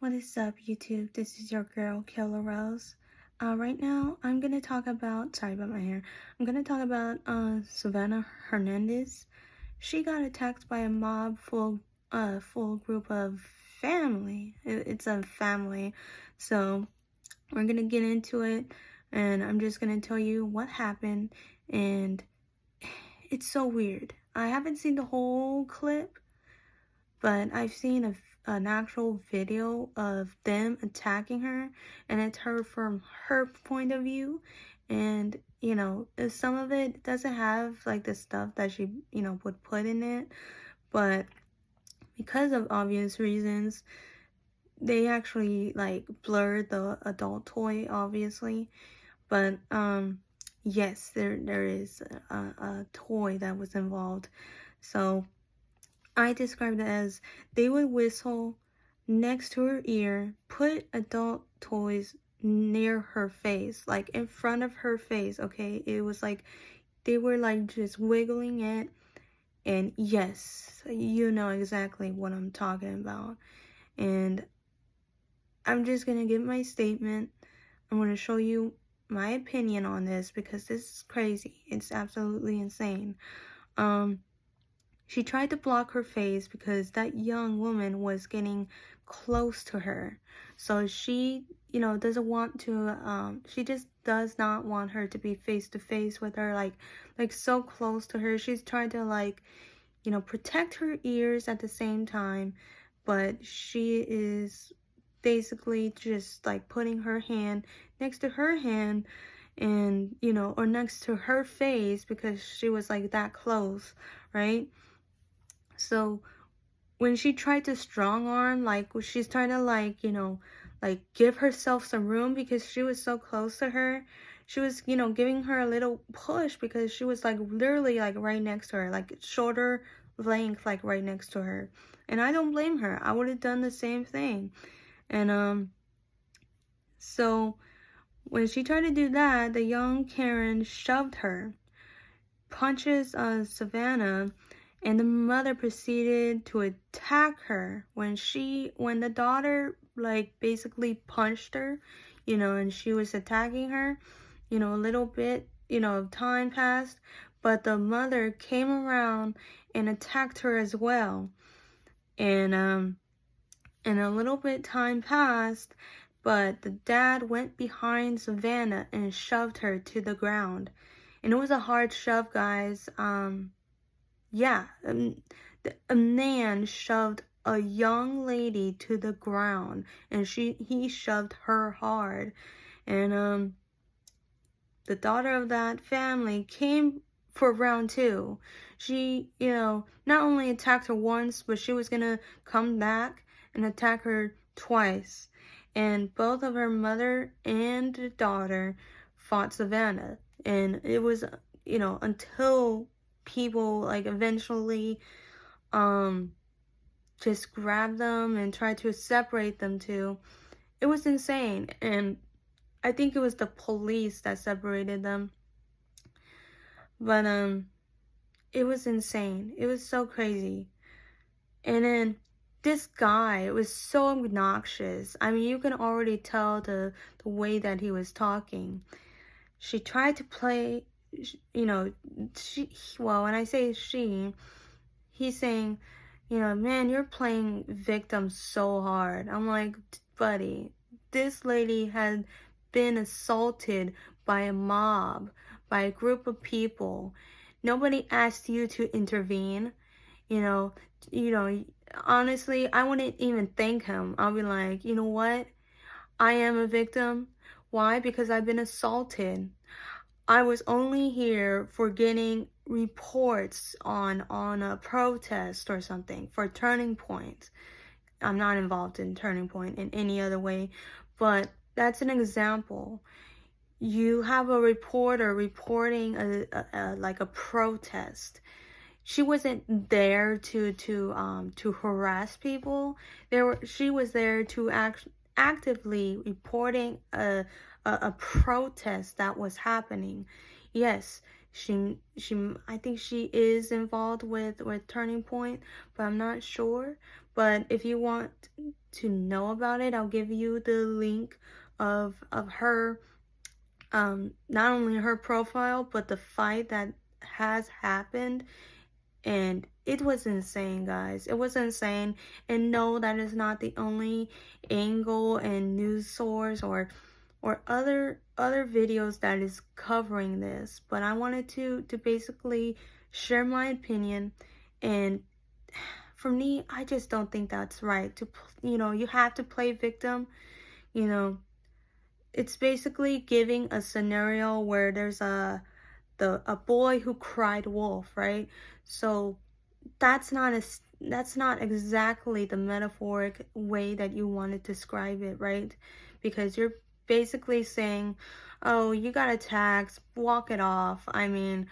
What is up, YouTube? This is your girl, Kayla Rose. Right now, I'm gonna talk about, sorry about my hair. I'm gonna talk about Savanah Hernandez. She got attacked by a mob full group of family. It's a family, so we're gonna get into it, and I'm just gonna tell you what happened. And it's so weird. I haven't seen the whole clip, but I've seen an actual video of them attacking her, and it's her from her point of view. And some of it doesn't have like the stuff that she would put in it, but because of obvious reasons, they actually like blurred the adult toy, obviously. But yes, there is a toy that was involved. So I described it as they would whistle next to her ear, put adult toys near her face, like in front of her face, okay? It was like they were like just wiggling it. And yes, you know exactly what I'm talking about. And I'm just gonna give my statement. I'm gonna show you my opinion on this because this is crazy. It's absolutely insane. She tried to block her face because that young woman was getting close to her. So she, doesn't want to, she just does not want her to be face to face with her, like so close to her. She's trying to protect her ears at the same time, but she is basically just like putting her hand next to her hand and, or next to her face because she was like that close, right? So when she tried to strong arm, like she's trying to like give herself some room because she was so close to her. She was, giving her a little push because she was like literally like right next to her, like shoulder length, like right next to her. And I don't blame her. I would have done the same thing. And so when she tried to do that, the young Karen shoved her, punches Savanah, and the mother proceeded to attack her when the daughter like basically punched her, and she was attacking her, a little bit, of time passed, but the mother came around and attacked her as well. And a little bit time passed, but the dad went behind Savanah and shoved her to the ground. And it was a hard shove, guys. Yeah, a man shoved a young lady to the ground, and he shoved her hard. And the daughter of that family came for round two. She, not only attacked her once, but she was gonna come back and attack her twice. And both of her mother and the daughter fought Savanah. And it was, until people like eventually just grabbed them and tried to separate them too. It was insane. And I think it was the police that separated them. But it was insane. It was so crazy. And then this guy was so obnoxious. I mean, you can already tell the way that he was talking. She tried to play, well, when I say she, he's saying, man, you're playing victim so hard. I'm like, buddy, this lady had been assaulted by a mob, by a group of people. Nobody asked you to intervene. Honestly, I wouldn't even thank him. I'll be like, you know what? I am a victim. Why? Because I've been assaulted. I was only here for getting reports on a protest or something for Turning Point. I'm not involved in Turning Point in any other way, but that's an example. You have a reporter reporting a protest. She wasn't there to harass people. She was there to actively reporting a protest that was happening. Yes, she I think she is involved with Turning Point, but I'm not sure. But if you want to know about it, I'll give you the link of her, not only her profile, but the fight that has happened. And it was insane, guys. It was insane. And no, that is not the only angle and news source or other videos that is covering this. But I wanted to basically share my opinion. And for me, I just don't think that's right. You have to play victim. You know, it's basically giving a scenario where there's a boy who cried wolf, right? So that's not exactly the metaphoric way that you want to describe it, right? Because you're basically saying, oh, you got attacked, walk it off. I mean,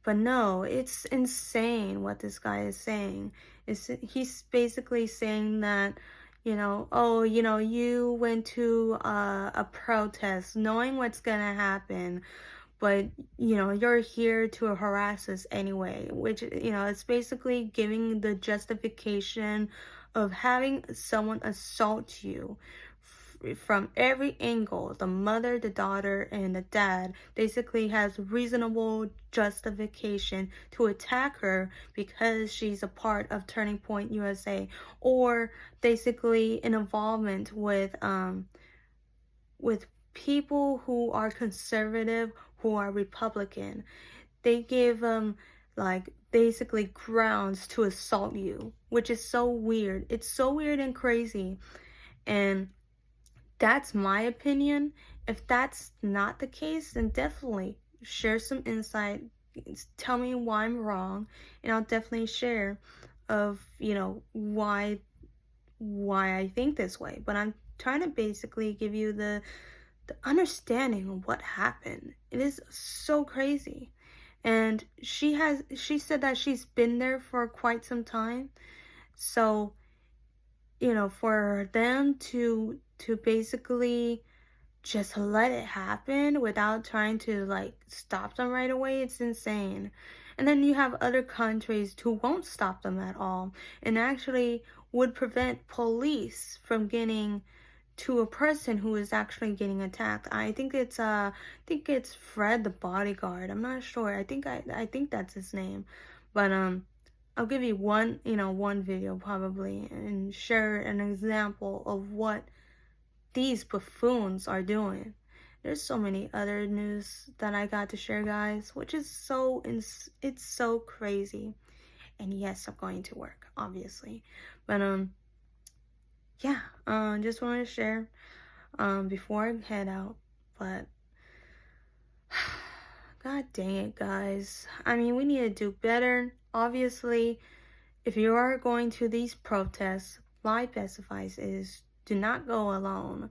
but no, it's insane what this guy is saying. He's basically saying that, oh, you went to a protest knowing what's gonna happen, but you're here to harass us anyway, which it's basically giving the justification of having someone assault you from every angle. The mother, the daughter, and the dad basically has reasonable justification to attack her because she's a part of Turning Point USA, or basically an involvement with people who are conservative, who are Republican. They give like basically grounds to assault you, which is so weird. It's so weird and crazy. And that's my opinion. If that's not the case, then definitely share some insight. Tell me why I'm wrong, and I'll definitely share of why I think this way. But I'm trying to basically give you the understanding of what happened. It is so crazy. And she said that she's been there for quite some time. So, for them to basically just let it happen without trying to like stop them right away, it's insane. And then you have other countries who won't stop them at all and actually would prevent police from getting to a person who is actually getting attacked. I think it's Fred the bodyguard. I'm not sure. I think that's his name. But I'll give you one video probably and share an example of what these buffoons are doing. There's so many other news that I got to share, guys, which is it's so crazy. And yes, I'm going to work, obviously. But yeah, just wanted to share before I head out. But god dang it, guys. I mean, we need to do better. Obviously, if you are going to these protests, my best advice is do not go alone.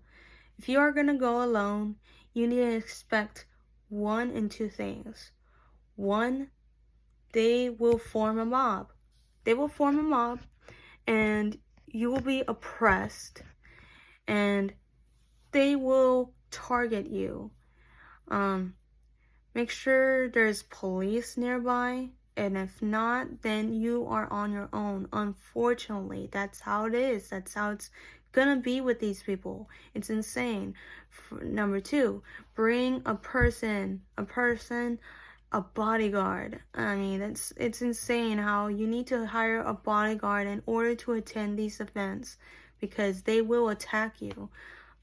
If you are gonna go alone, you need to expect one and two things. One, they will form a mob. They will form a mob, and you will be oppressed, and they will target you. Make sure there's police nearby, and if not, then you are on your own. Unfortunately, that's how it is. That's how it's gonna be with these people. It's insane. Number two, bring a bodyguard. I mean, it's insane how you need to hire a bodyguard in order to attend these events because they will attack you.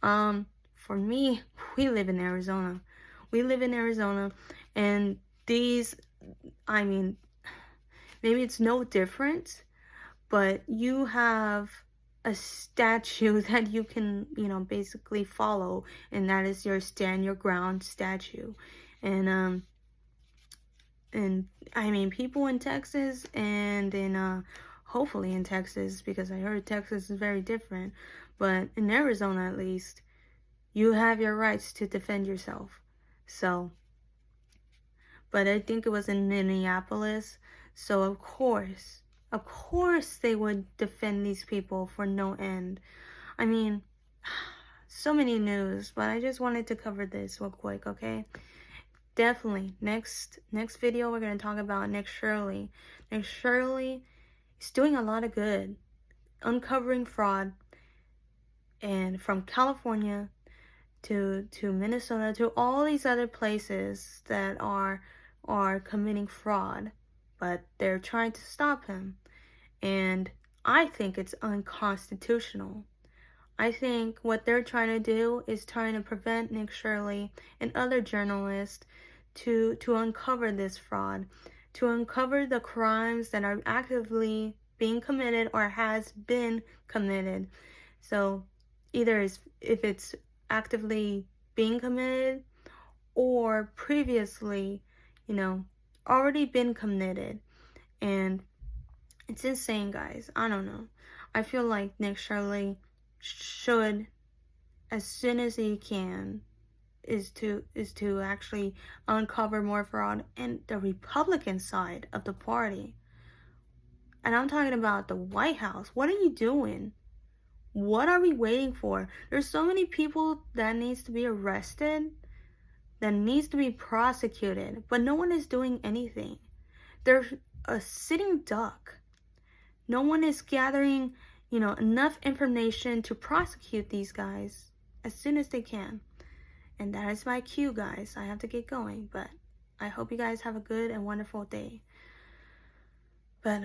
For me, we live in Arizona. And I mean, maybe it's no different, but you have a statue that you can, basically follow, and that is your stand your ground statue. And I mean, people in Texas and in hopefully in Texas, because I heard Texas is very different, but in Arizona at least, you have your rights to defend yourself. So, but I think it was in Minneapolis, so of course they would defend these people for no end. I mean, so many news, but I just wanted to cover this real quick, okay? Definitely, next video we're going to talk about Nick Shirley. Nick Shirley is doing a lot of good. uncovering fraud, and from California to Minnesota to all these other places that are committing fraud, but they're trying to stop him. And I think it's unconstitutional. I think what they're trying to do is trying to prevent Nick Shirley and other journalists to uncover this fraud, to uncover the crimes that are actively being committed or has been committed. So either if it's actively being committed or previously, already been committed. And it's insane, guys. I don't know. I feel like Nick Shirley should, as soon as he can, is to actually uncover more fraud in the Republican side of the party. And I'm talking about the White House. What are you doing? What are we waiting for? There's so many people that needs to be arrested, that needs to be prosecuted, but no one is doing anything. They're a sitting duck. No one is gathering, enough information to prosecute these guys as soon as they can. And that is my cue, guys. I have to get going, but I hope you guys have a good and wonderful day. But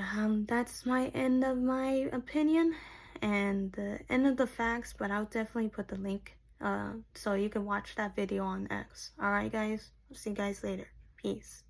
that's my end of my opinion and the end of the facts, but I'll definitely put the link so you can watch that video on X. Alright, guys? I'll see you guys later. Peace.